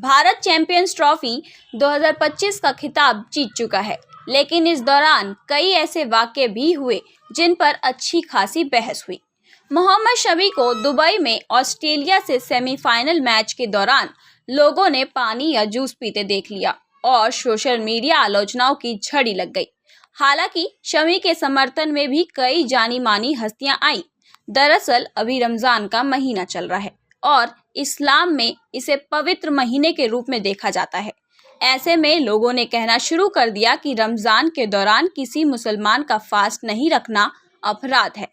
Bharat champions trophy 2025 का खिताब जीत चुका है, लेकिन इस दौरान कई ऐसे वाक़ये भी हुए जिन पर अच्छी खासी बहस हुई। मोहम्मद शमी को दुबई में ऑस्ट्रेलिया से सेमीफाइनल मैच के दौरान लोगों ने पानी या जूस पीते देख लिया और सोशल मीडिया आलोचनाओं की झड़ी लग गई। हालांकि शमी के समर्थन में भी कई जानी मानी हस्तियां आईं। दरअसल अभी रमज़ान का महीना चल रहा है और इस्लाम में इसे पवित्र महीने के रूप में देखा जाता है। ऐसे में लोगों ने कहना शुरू कर दिया कि रमज़ान के दौरान किसी मुसलमान का फास्ट नहीं रखना अपराध है।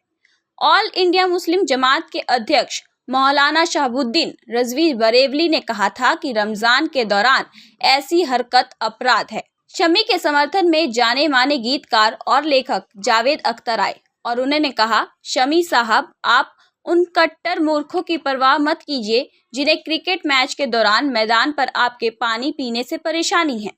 ऑल इंडिया मुस्लिम जमात के अध्यक्ष मौलाना शहाबुद्दीन रज़वी बरेलवी ने कहा था कि रमज़ान के दौरान ऐसी हरकत अपराध है। शमी के समर्थन में जाने माने गीतकार और लेखक जावेद अख्तर आए और उन्होंने कहा, शमी साहब, आप उन कट्टर मूर्खों की परवाह मत कीजिए जिन्हें क्रिकेट मैच के दौरान मैदान पर आपके पानी पीने से परेशानी है।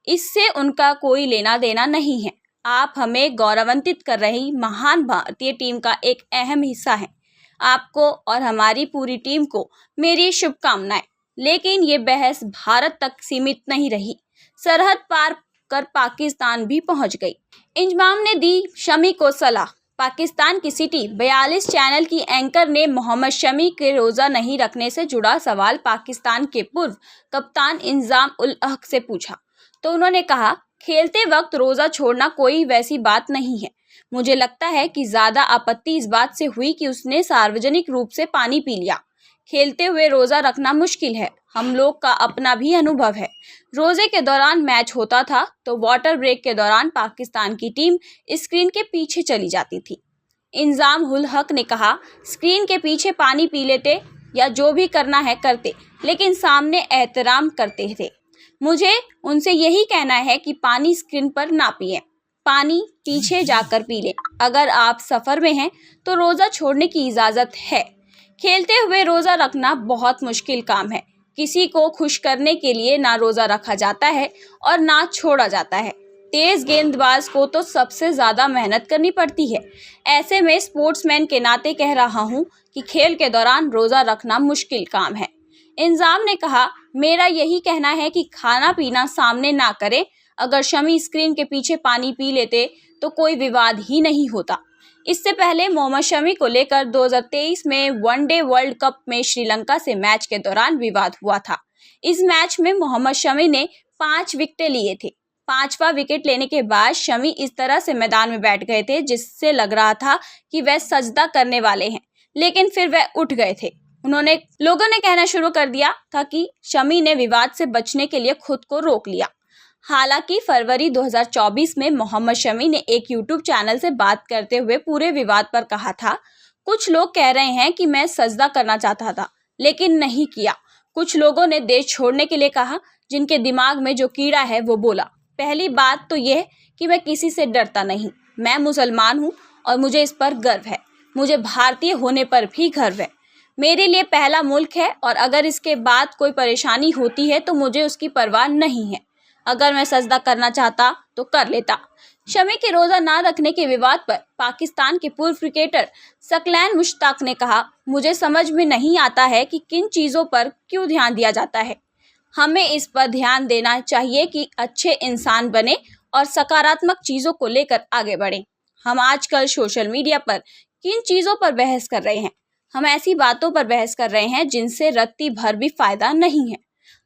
इससे उनका कोई लेना देना नहीं है। आप हमें गौरवान्वित कर रही महान भारतीय टीम का एक अहम हिस्सा हैं। आपको और हमारी पूरी टीम को मेरी शुभकामनाएं। लेकिन ये बहस भारत तक सीमित नहीं रही, सरहद पार कर पाकिस्तान भी पहुंच गई। इंजमाम ने दी शमी को सलाह। पाकिस्तान की सिटी 42 चैनल की एंकर ने मोहम्मद शमी के रोज़ा नहीं रखने से जुड़ा सवाल पाकिस्तान के पूर्व कप्तान इंजाम उल हक से पूछा तो उन्होंने कहा, खेलते वक्त रोज़ा छोड़ना कोई वैसी बात नहीं है। मुझे लगता है कि ज़्यादा आपत्ति इस बात से हुई कि उसने सार्वजनिक रूप से पानी पी लिया। खेलते हुए रोज़ा रखना मुश्किल है, हम लोग का अपना भी अनुभव है। रोज़े के दौरान मैच होता था तो वाटर ब्रेक के दौरान पाकिस्तान की टीम स्क्रीन के पीछे चली जाती थी। इंजाम उल हक ने कहा, स्क्रीन के पीछे पानी पी लेते या जो भी करना है करते, लेकिन सामने एहतराम करते थे। मुझे उनसे यही कहना है कि पानी स्क्रीन पर ना पिए, पानी पीछे जाकर पी लें। अगर आप सफ़र में हैं तो रोज़ा छोड़ने की इजाज़त है। खेलते हुए रोज़ा रखना बहुत मुश्किल काम है। किसी को खुश करने के लिए ना रोज़ा रखा जाता है और ना छोड़ा जाता है। तेज़ गेंदबाज को तो सबसे ज़्यादा मेहनत करनी पड़ती है। ऐसे में स्पोर्ट्समैन के नाते कह रहा हूँ कि खेल के दौरान रोज़ा रखना मुश्किल काम है। इंजाम ने कहा, मेरा यही कहना है कि खाना पीना सामने ना करें। अगर शमी स्क्रीन के पीछे पानी पी लेते तो कोई विवाद ही नहीं होता। इससे पहले मोहम्मद शमी को लेकर 2023 में वनडे वर्ल्ड कप में श्रीलंका से मैच के दौरान विवाद हुआ था। इस मैच में मोहम्मद शमी ने 5 विकेटें लिए थे। 5वां विकेट लेने के बाद शमी इस तरह से मैदान में बैठ गए थे जिससे लग रहा था कि वह सजदा करने वाले हैं, लेकिन फिर वह उठ गए थे। लोगों ने कहना शुरू कर दिया था कि शमी ने विवाद से बचने के लिए खुद को रोक लिया। हालांकि फरवरी 2024 में मोहम्मद शमी ने एक यूट्यूब चैनल से बात करते हुए पूरे विवाद पर कहा था, कुछ लोग कह रहे हैं कि मैं सजदा करना चाहता था लेकिन नहीं किया। कुछ लोगों ने देश छोड़ने के लिए कहा, जिनके दिमाग में जो कीड़ा है वो बोला। पहली बात तो यह कि मैं किसी से डरता नहीं। मैं मुसलमान हूँ और मुझे इस पर गर्व है। मुझे भारतीय होने पर भी गर्व है। मेरे लिए पहला मुल्क है और अगर इसके बाद कोई परेशानी होती है तो मुझे उसकी परवाह नहीं है। अगर मैं सजदा करना चाहता तो कर लेता। शमी के रोज़ा ना रखने के विवाद पर पाकिस्तान के पूर्व क्रिकेटर सकलैन मुश्ताक ने कहा, मुझे समझ में नहीं आता है कि किन चीज़ों पर क्यों ध्यान दिया जाता है। हमें इस पर ध्यान देना चाहिए कि अच्छे इंसान बने और सकारात्मक चीज़ों को लेकर आगे बढ़ें। हम आजकल सोशल मीडिया पर किन चीज़ों पर बहस कर रहे हैं? हम ऐसी बातों पर बहस कर रहे हैं जिनसे रत्ती भर भी फ़ायदा नहीं है।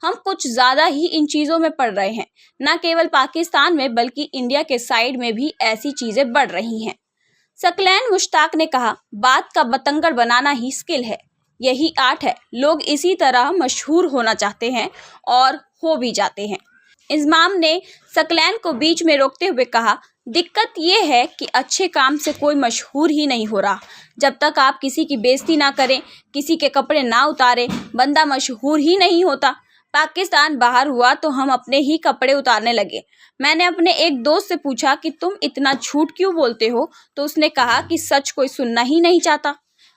हम कुछ ज़्यादा ही इन चीज़ों में पड़ रहे हैं। न केवल पाकिस्तान में बल्कि इंडिया के साइड में भी ऐसी चीज़ें बढ़ रही हैं। सकलैन मुश्ताक ने कहा, बात का बतंगड़ बनाना ही स्किल है, यही आर्ट है। लोग इसी तरह मशहूर होना चाहते हैं और हो भी जाते हैं। इंजमाम ने सकलैन को बीच में रोकते हुए कहा, दिक्कत ये है कि अच्छे काम से कोई मशहूर ही नहीं हो रहा। जब तक आप किसी की बेइज्जती ना करें, किसी के कपड़े ना उतारें, बंदा मशहूर ही नहीं होता। पाकिस्तान बाहर हुआ तो हम अपने ही कपड़े उतारने लगे। मैंने अपने एक दोस्त से पूछा कि तुम इतना झूठ क्यों बोलते हो, तो उसने कहा कि सच कोई सुनना ही नहीं चाहता।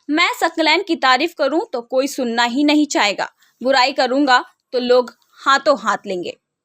मैं सकलैन की तारीफ करूं तो कोई सुनना ही नहीं चाहेगा, बुराई करूंगा तो लोग हाथों हाथ लेंगे।